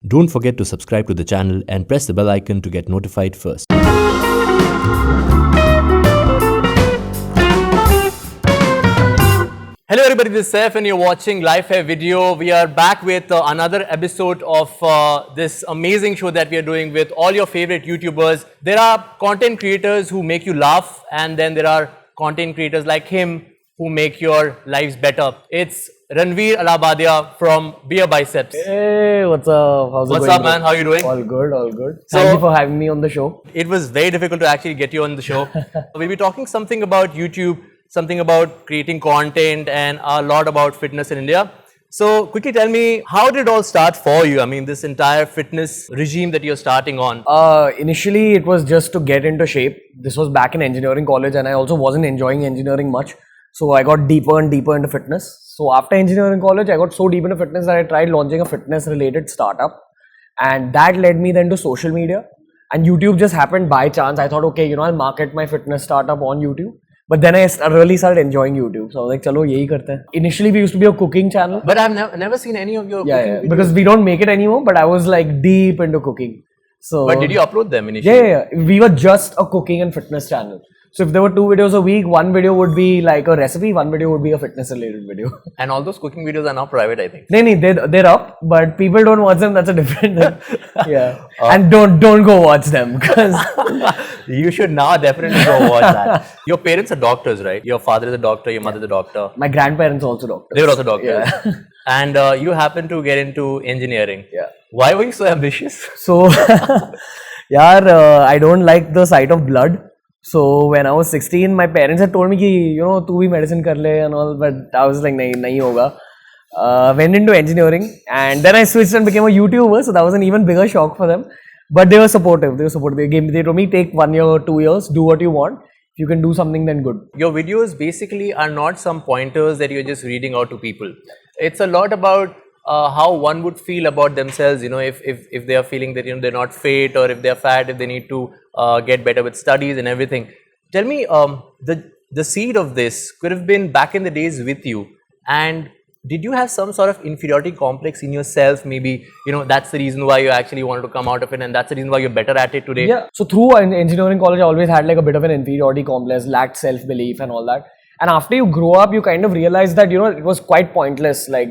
Don't forget to subscribe to the channel and press the bell icon to get notified first. Hello everybody, this is Saif and you're watching Life Hai Video. We are back with another episode of this amazing show that we are doing with all your favorite YouTubers. There are content creators who make you laugh, and then there are content creators like him who make your lives better. It's Ranveer Allahabadia from Beer Biceps. Hey, what's up? How's it going? What's up, man? How are you doing? All good, all good. Thank you for having me on the show. It was very difficult to actually get you on the show. We'll be talking something about YouTube, something about creating content, and a lot about fitness in India. So quickly tell me, how did it all start for you? I mean, this entire fitness regime that you're starting on. Initially, it was just to get into shape. This was back in engineering college, and I also wasn't enjoying engineering much. So I got deeper and deeper into fitness. So after engineering college, I got so deep into fitness that I tried launching a fitness related startup. And that led me then to social media. And YouTube just happened by chance. I thought, okay, I'll market my fitness startup on YouTube. But then I really started enjoying YouTube. So I was like, chalo, yehi karte hain. Initially, we used to be a cooking channel. But I've never seen any of your cooking videos. Because we don't make it anymore. But I was like deep into cooking. So. But did you upload them initially? Yeah. We were just a cooking and fitness channel. So if there were 2 videos a week, one video would be like a recipe, one video would be a fitness related video. And all those cooking videos are now private, I think. No, they're up, but people don't watch them. That's a different thing. Yeah. And don't go watch them, because you should now definitely go watch that. Your parents are doctors, right? Your father is a doctor, your mother is a doctor. My grandparents are also doctors. They were also doctors. Yeah. And you happen to get into engineering. Yeah. Why were you so ambitious? So, I don't like the sight of blood. So when I was 16, my parents had told me ki, tu bhi medicine kar le and all, but I was like, nahi hoga. Went into engineering, and then I switched and became a YouTuber, so that was an even bigger shock for them. But they were supportive. They told me, take 1 year or 2 years, do what you want. If you can do something, then good. Your videos basically are not some pointers that you're just reading out to people. It's a lot about how one would feel about themselves, if they are feeling that they're not fit, or if they're fat, if they need to get better with studies and everything. Tell me, the seed of this could have been back in the days with you, and did you have some sort of inferiority complex in yourself? Maybe that's the reason why you actually wanted to come out of it, and that's the reason why you're better at it today. Yeah. So through engineering college, I always had like a bit of an inferiority complex, lacked self-belief and all that. And after you grow up, you kind of realize that, it was quite pointless, like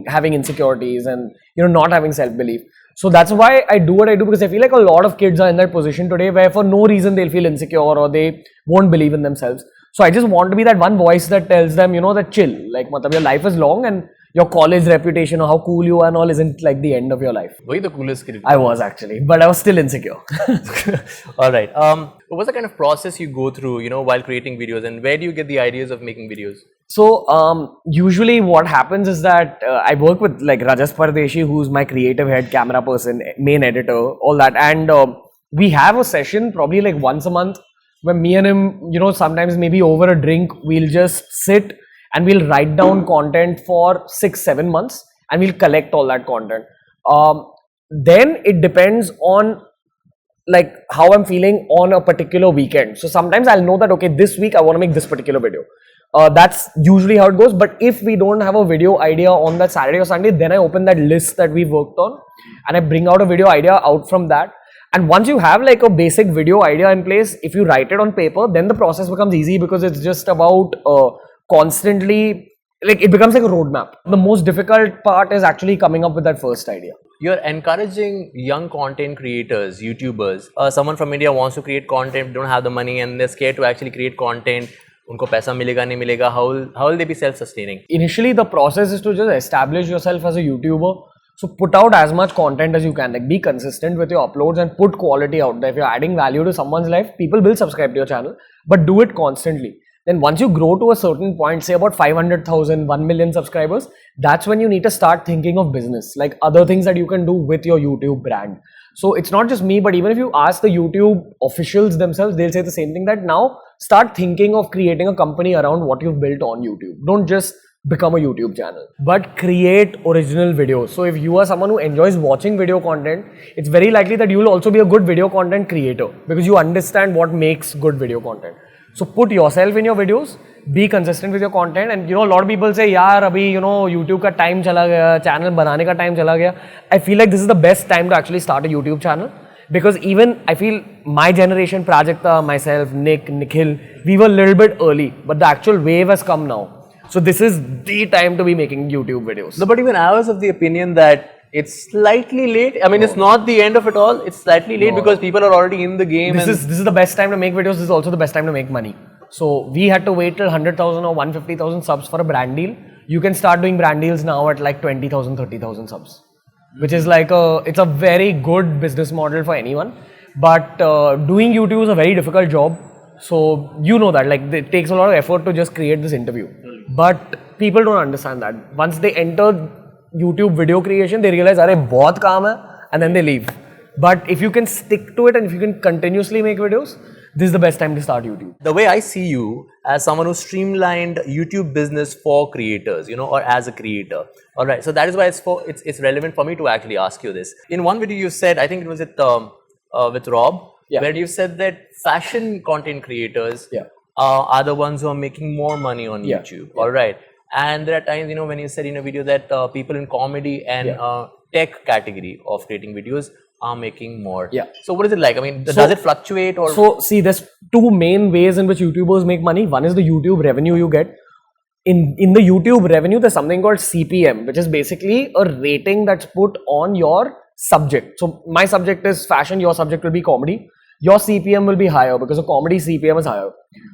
having insecurities and, not having self-belief. So that's why I do what I do, because I feel like a lot of kids are in that position today where for no reason they'll feel insecure or they won't believe in themselves. So I just want to be that one voice that tells them, that chill, like your life is long and your college reputation or how cool you are and all isn't like the end of your life. Were you the coolest kid? I was actually, but I was still insecure. Alright. What's the kind of process you go through, while creating videos, and where do you get the ideas of making videos? So, usually what happens is that I work with like Rajas Pardeshi, who's my creative head, camera person, main editor, all that. And we have a session probably like once a month where me and him, sometimes maybe over a drink, we'll just sit and we'll write down content for 6-7 months and we'll collect all that content. Then it depends on like how I'm feeling on a particular weekend. So sometimes I'll know that, okay, this week I want to make this particular video. That's usually how it goes. But if we don't have a video idea on that Saturday or Sunday, then I open that list that we worked on and I bring out a video idea out from that. And once you have like a basic video idea in place, if you write it on paper, then the process becomes easy, because it's just about constantly, like it becomes like a roadmap. The most difficult part is actually coming up with that first idea. You're encouraging young content creators, YouTubers. Someone from India wants to create content, don't have the money, and they're scared to actually create content. Unko paisa milega, nahi milega. How will they be self-sustaining? Initially, the process is to just establish yourself as a YouTuber. So put out as much content as you can. Like be consistent with your uploads and put quality out there. If you're adding value to someone's life, people will subscribe to your channel, but do it constantly. Then once you grow to a certain point, say about 500,000, 1 million subscribers, that's when you need to start thinking of business, like other things that you can do with your YouTube brand. So it's not just me, but even if you ask the YouTube officials themselves, they'll say the same thing, that now start thinking of creating a company around what you've built on YouTube. Don't just become a YouTube channel, but create original videos. So if you are someone who enjoys watching video content, it's very likely that you will also be a good video content creator, because you understand what makes good video content. So put yourself in your videos, be consistent with your content, and a lot of people say, yaar, abhi, YouTube ka time chala gaya, channel banane ka time chala gaya. I feel like this is the best time to actually start a YouTube channel, because even I feel my generation, Prajakta, myself, Nick, Nikhil, we were a little bit early, but the actual wave has come now. So this is the time to be making YouTube videos. No, but even I was of the opinion that it's slightly late. I mean, it's not the end of it all. It's slightly late because people are already in the game. This is the best time to make videos. This is also the best time to make money. So we had to wait till 100,000 or 150,000 subs for a brand deal. You can start doing brand deals now at like 20,000, 30,000 subs, which is like it's a very good business model for anyone. But doing YouTube is a very difficult job. So you know that, like, it takes a lot of effort to just create this interview. But people don't understand that. Once they enter YouTube video creation, they realize, "Arey, bahut kaam hai," and then they leave. But if you can stick to it and if you can continuously make videos, this is the best time to start YouTube. The way I see you as someone who streamlined YouTube business for creators, or as a creator. All right. So that is why it's relevant for me to actually ask you this. In one video you said, I think it was with Rob, where you said that fashion content creators are the ones who are making more money on YouTube. All right. And there are times, when you said in a video that people in comedy and tech category of creating videos are making more. So what is it like? I mean, does it fluctuate? Or so see, there's two main ways in which YouTubers make money. One is the YouTube revenue you get. In the YouTube revenue, there's something called CPM, which is basically a rating that's put on your subject. So my subject is fashion, your subject will be comedy. Your CPM will be higher because a comedy CPM is higher.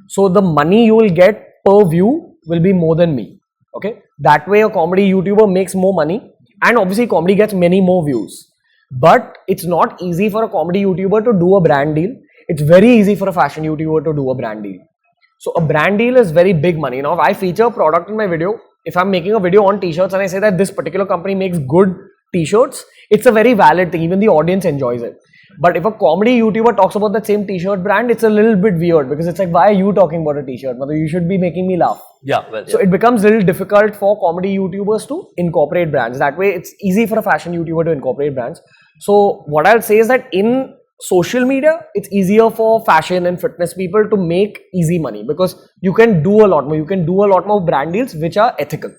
So the money you will get per view will be more than me. Okay, that way a comedy YouTuber makes more money, and obviously comedy gets many more views. But it's not easy for a comedy YouTuber to do a brand deal. It's very easy for a fashion YouTuber to do a brand deal. So a brand deal is very big money. Now, if I feature a product in my video, if I'm making a video on t-shirts and I say that this particular company makes good t-shirts, it's a very valid thing. Even the audience enjoys it. But if a comedy YouTuber talks about that same t-shirt brand, it's a little bit weird because it's like, why are you talking about a t-shirt? You should be making me laugh. So it becomes a little difficult for comedy YouTubers to incorporate brands. That way, it's easy for a fashion YouTuber to incorporate brands. So what I'll say is that in social media, it's easier for fashion and fitness people to make easy money because you can do a lot more. You can do a lot more brand deals which are ethical.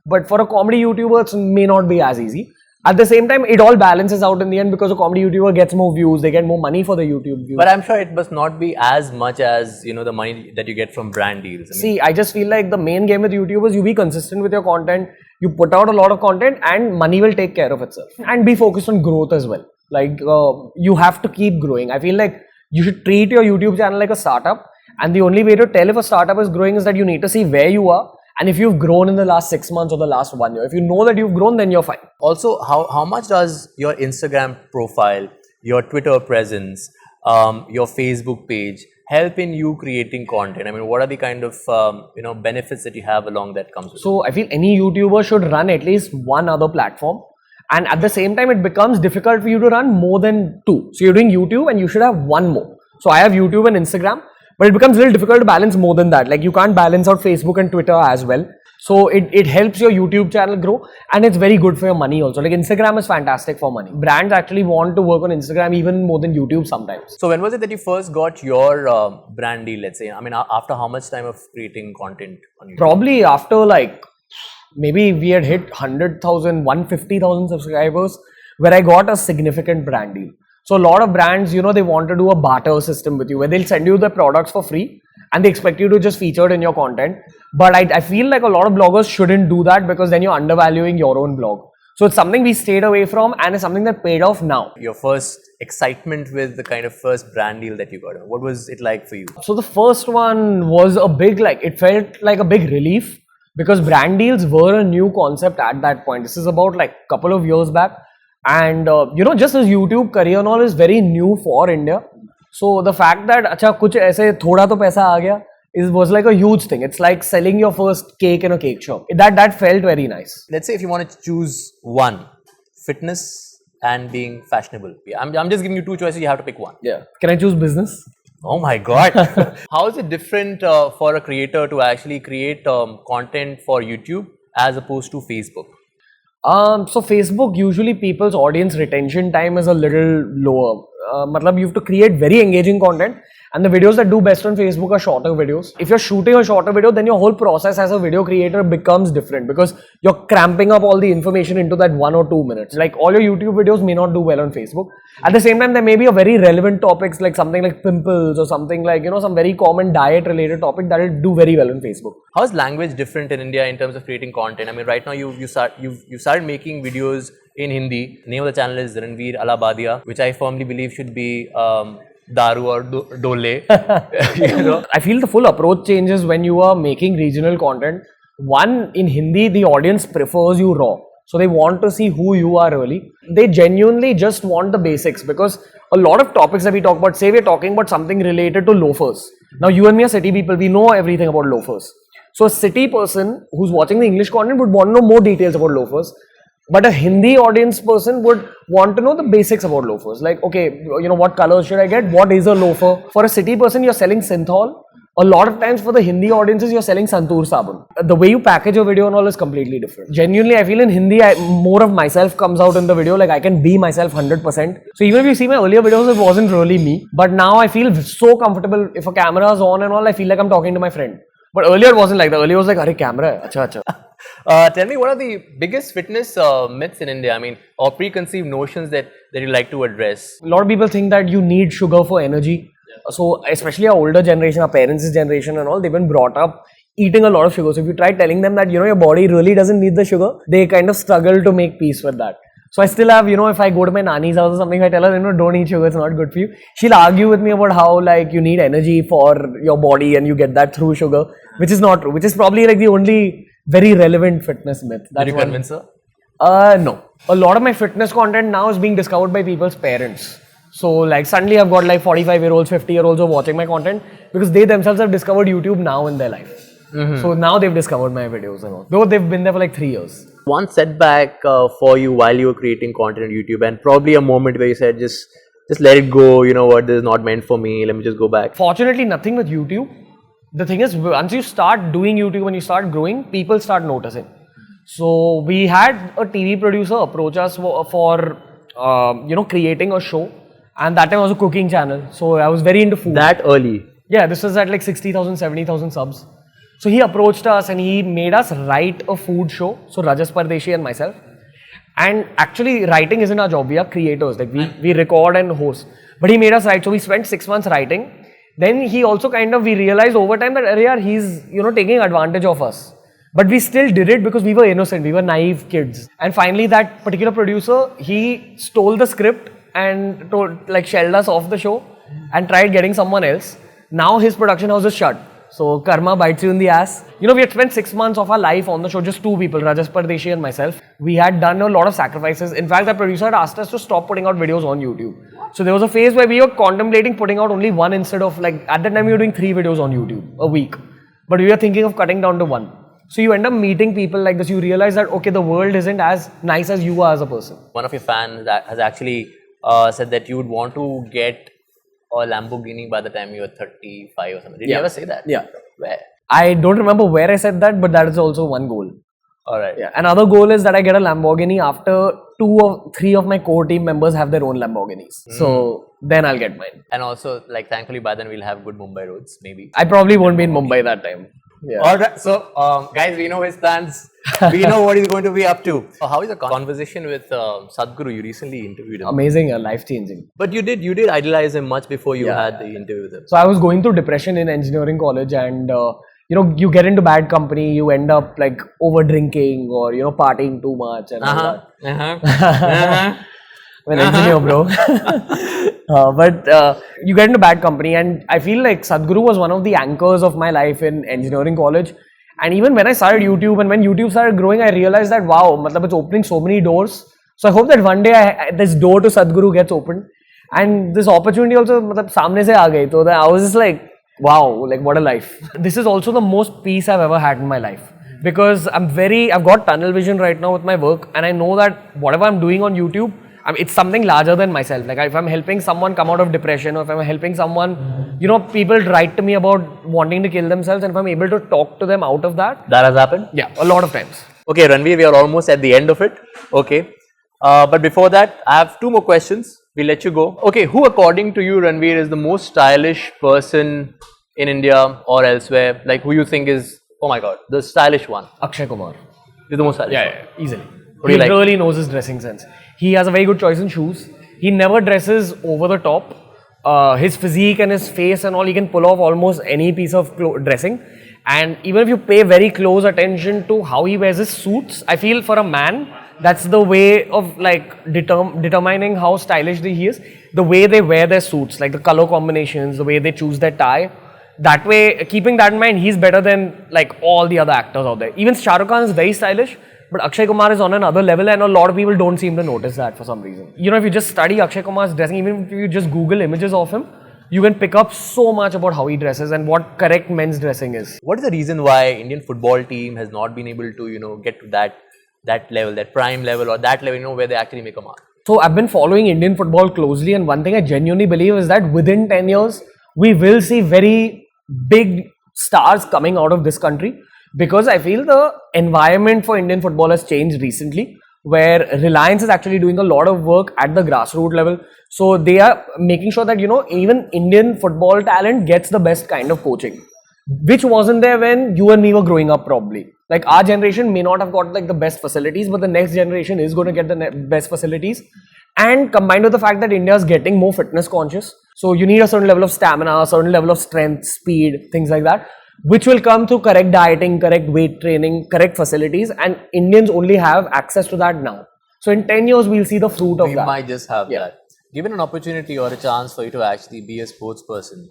But for a comedy YouTuber, it may not be as easy. At the same time, it all balances out in the end because a comedy YouTuber gets more views, they get more money for the YouTube views. But I'm sure it must not be as much as, the money that you get from brand deals. I just feel like the main game with YouTubers, you be consistent with your content, you put out a lot of content and money will take care of itself. And be focused on growth as well. Like, you have to keep growing. I feel like you should treat your YouTube channel like a startup. And the only way to tell if a startup is growing is that you need to see where you are. And if you've grown in the last 6 months or the last 1 year, if you know that you've grown, then you're fine. Also, how much does your Instagram profile, your Twitter presence, your Facebook page help in you creating content? I mean, what are the kind of benefits that you have along that comes with it? So I feel any YouTuber should run at least one other platform. And at the same time, it becomes difficult for you to run more than two. So you're doing YouTube and you should have one more. So I have YouTube and Instagram. But it becomes a little difficult to balance more than that. Like, you can't balance out Facebook and Twitter as well. So it helps your YouTube channel grow and it's very good for your money also. Like, Instagram is fantastic for money. Brands actually want to work on Instagram even more than YouTube sometimes. So when was it that you first got your brand deal, let's say? I mean, after how much time of creating content on YouTube? Probably after maybe we had hit 100,000, 150,000 subscribers where I got a significant brand deal. So a lot of brands, they want to do a barter system with you where they'll send you the products for free and they expect you to just feature it in your content. But I feel like a lot of bloggers shouldn't do that because then you're undervaluing your own blog. So it's something we stayed away from and it's something that paid off now. Your first excitement with the kind of first brand deal that you got, what was it like for you? So the first one was it felt like a big relief because brand deals were a new concept at that point. This is about a couple of years back. And just as YouTube career and all is very new for India. So the fact that kuch aise thoda to paisa aa gaya was like a huge thing. It's like selling your first cake in a cake shop. That felt very nice. Let's say if you want to choose one, fitness and being fashionable. I'm just giving you two choices, you have to pick one. Yeah. Can I choose business? Oh my God. How is it different for a creator to actually create content for YouTube as opposed to Facebook? So Facebook, usually people's audience retention time is a little lower. You have to create very engaging content And the videos that do best on Facebook are shorter videos. If you're shooting a shorter video, then your whole process as a video creator becomes different because you're cramping up all the information into that 1 or 2 minutes. Like all your YouTube videos may not do well on Facebook. At the same time, there may be a very relevant topics like something like pimples or something like, some very common diet related topic that will do very well on Facebook. How is language different in India in terms of creating content? I mean, right now you've started making videos in Hindi. Name of the channel is Ranveer Allahabadia, which I firmly believe should be Daru or Dole. I feel the full approach changes when you are making regional content. One, in Hindi, the audience prefers you raw. So they want to see who you are really. They genuinely just want the basics because a lot of topics that we talk about, say we're talking about something related to loafers. Now you and me are city people, we know everything about loafers. So a city person who's watching the English content would want to know more details about loafers. But a Hindi audience person would want to know the basics about loafers. Like, okay, what colors should I get? What is a loafer? For a city person, you're selling synthol. A lot of times for the Hindi audiences, you're selling Santoor Sabun. The way you package a video and all is completely different. Genuinely, I feel in Hindi, more of myself comes out in the video. Like I can be myself 100%. So even if you see my earlier videos, it wasn't really me. But now I feel so comfortable. If a camera is on and all, I feel like I'm talking to my friend. But earlier it wasn't like that. Earlier it was like, "Arey, camera hai. Acha, acha." Tell me, what are the biggest fitness myths in India? I mean, or preconceived notions that you like to address? A lot of people think that you need sugar for energy. So, especially our older generation, our parents' generation and all, they've been brought up eating a lot of sugar. So, if you try telling them that, your body really doesn't need the sugar, they kind of struggle to make peace with that. So, I still have, if I go to my nani's house or something, I tell her, don't eat sugar, it's not good for you. She'll argue with me about how, you need energy for your body and you get that through sugar, which is not true, which is probably the only very relevant fitness myth. Did you convince her? No. A lot of my fitness content now is being discovered by people's parents. So suddenly I've got 45-year-olds, 50-year-olds who are watching my content because they themselves have discovered YouTube now in their life. So now they've discovered my videos and all. Though they've been there for 3 years. One setback for you while you were creating content on YouTube, and probably a moment where you said, just let it go, this is not meant for me, let me just go back. Fortunately, nothing with YouTube. The thing is, once you start doing YouTube and you start growing, people start noticing. So we had a TV producer approach us for creating a show, and that time was a cooking channel. So I was very into food. That early? Yeah, this was at 60,000, 70,000 subs. So he approached us and he made us write a food show. So Rajas Pardeshi and myself. And actually writing isn't our job. We are creators. We record and host. But he made us write. So we spent 6 months writing. Then he also we realized over time that he's taking advantage of us. But we still did it because we were innocent. We were naive kids. And finally that particular producer, he stole the script and shelled us off the show and tried getting someone else. Now his production house is shut. So karma bites you in the ass. We had spent 6 months of our life on the show, just 2 people, Rajas Pardeshi and myself. We had done a lot of sacrifices. In fact, the producer had asked us to stop putting out videos on YouTube. So there was a phase where we were contemplating putting out only 1 instead of at that time we were doing 3 videos on YouTube a week. But we were thinking of cutting down to 1. So you end up meeting people like this. You realize that, okay, the world isn't as nice as you are as a person. One of your fans has actually said that you would want to get a Lamborghini by the time you were 35 or something. Did you ever say that? Yeah. Where? I don't remember where I said that, but that is also one goal. Alright. Yeah. Another goal is that I get a Lamborghini after 2 or 3 of my core team members have their own Lamborghinis. So then I'll get mine. And also, thankfully by then we'll have good Mumbai roads, maybe. I probably won't be in Mumbai that time. Yeah. Alright, so guys, we know his plans. We know what he's going to be up to. How is the conversation with Sadhguru? You recently interviewed him. Amazing, life-changing. But you did idolize him much before you had the interview with him. So I was going through depression in engineering college, and you get into bad company, you end up over drinking or partying too much and all that. Well, engineer, bro. But you get into bad company, and I feel like Sadhguru was one of the anchors of my life in engineering college. And even when I started YouTube and when YouTube started growing, I realized that wow, it's opening so many doors. So I hope that one day this door to Sadhguru gets opened, and this opportunity also samne se aa gayi. So I was just like, wow, what a life. This is also the most peace I've ever had in my life, because I've got tunnel vision right now with my work, and I know that whatever I'm doing on YouTube, it's something larger than myself. If I'm helping someone come out of depression, or if I'm helping someone, people write to me about wanting to kill themselves, and if I'm able to talk to them out of that. That has happened? Yeah, a lot of times. Okay, Ranveer, we are almost at the end of it. Okay. But before that, I have 2 more questions. we'll let you go. Okay, who according to you, Ranveer, is the most stylish person in India or elsewhere? Like who you think is, oh my god, the stylish one? Akshay Kumar. You're the most stylish one. Yeah, easily. What do He you like? really knows his dressing sense. He has a very good choice in shoes. He never dresses over the top. His physique and his face and all, he can pull off almost any piece of dressing. And even if you pay very close attention to how he wears his suits, I feel for a man, that's the way of like determining how stylish he is. The way they wear their suits, like the color combinations, the way they choose their tie. That way, keeping that in mind, he's better than like all the other actors out there. Even Shah Rukh Khan is very stylish, but Akshay Kumar is on another level, and a lot of people don't seem to notice that for some reason. You know, if you just study Akshay Kumar's dressing, even if you just Google images of him, you can pick up so much about how he dresses and what correct men's dressing is. What is the reason why Indian football team has not been able to, you know, get to that level, that prime level, or that level, you know, where they actually make a mark? So I've been following Indian football closely, and one thing I genuinely believe is that within 10 years, we will see very big stars coming out of this country, because I feel the environment for Indian football has changed recently, where Reliance is actually doing a lot of work at the grassroots level. So they are making sure that, you know, even Indian football talent gets the best kind of coaching, which wasn't there when you and me were growing up probably. Like our generation may not have got like the best facilities, but the next generation is going to get the best facilities. And combined with the fact that India is getting more fitness conscious, so you need a certain level of stamina, a certain level of strength, speed, things like that, which will come through correct dieting, correct weight training, correct facilities, and Indians only have access to that now. So in 10 years, we'll see the fruit of that. We might just have that. Given an opportunity or a chance for you to actually be a sports person,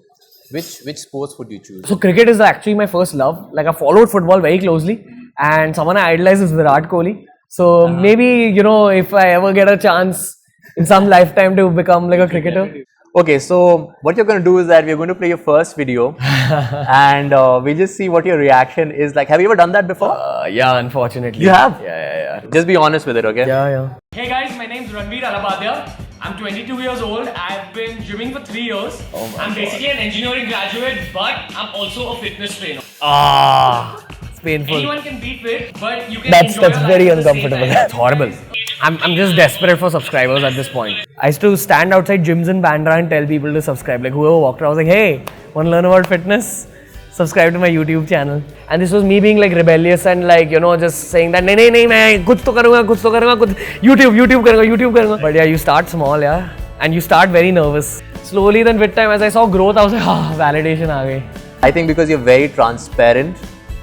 which sports would you choose? So cricket is actually my first love. Like I followed football very closely, and someone I idolize is Virat Kohli. So maybe, you know, if I ever get a chance in some lifetime to become like a cricketer. Okay, so what you're going to do is that we're going to play your first video and we just see what your reaction is like. Have you ever done that before? Yeah, unfortunately. You have? Yeah. Just be honest with it, okay? Yeah. Hey guys, my name's Ranveer Allahabadia. I'm 22 years old. I've been gymming for 3 years. I'm basically an engineering graduate, but I'm also a fitness trainer. It's painful. Anyone can be fit, but you can That's enjoy your very life at the same uncomfortable. time. That's horrible. I'm just desperate for subscribers at this point. I used to stand outside gyms in Bandra and tell people to subscribe. Like whoever walked around, I was like, hey, want to learn about fitness? Subscribe to my YouTube channel. And this was me being like rebellious and like, you know, just saying that nahi, main kuch to karunga, YouTube karunga. But yeah, you start small, yeah. And you start very nervous. Slowly then with time, as I saw growth, I was like, validation aa gayi. I think because you're very transparent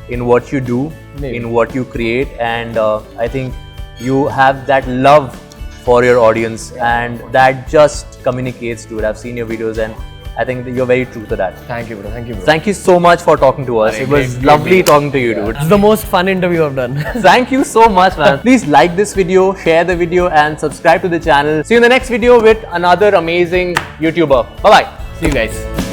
in what you do, Maybe. in what you create, and I think you have that love for your audience, and that just communicates to it. I've seen your videos and I think that you're very true to that. Thank you, bro. Thank you so much for talking to us. It was lovely talking to you, dude. It's the most fun interview I've done. Thank you so much, man. Please like this video, share the video, and subscribe to the channel. See you in the next video with another amazing YouTuber. Bye-bye. See you guys.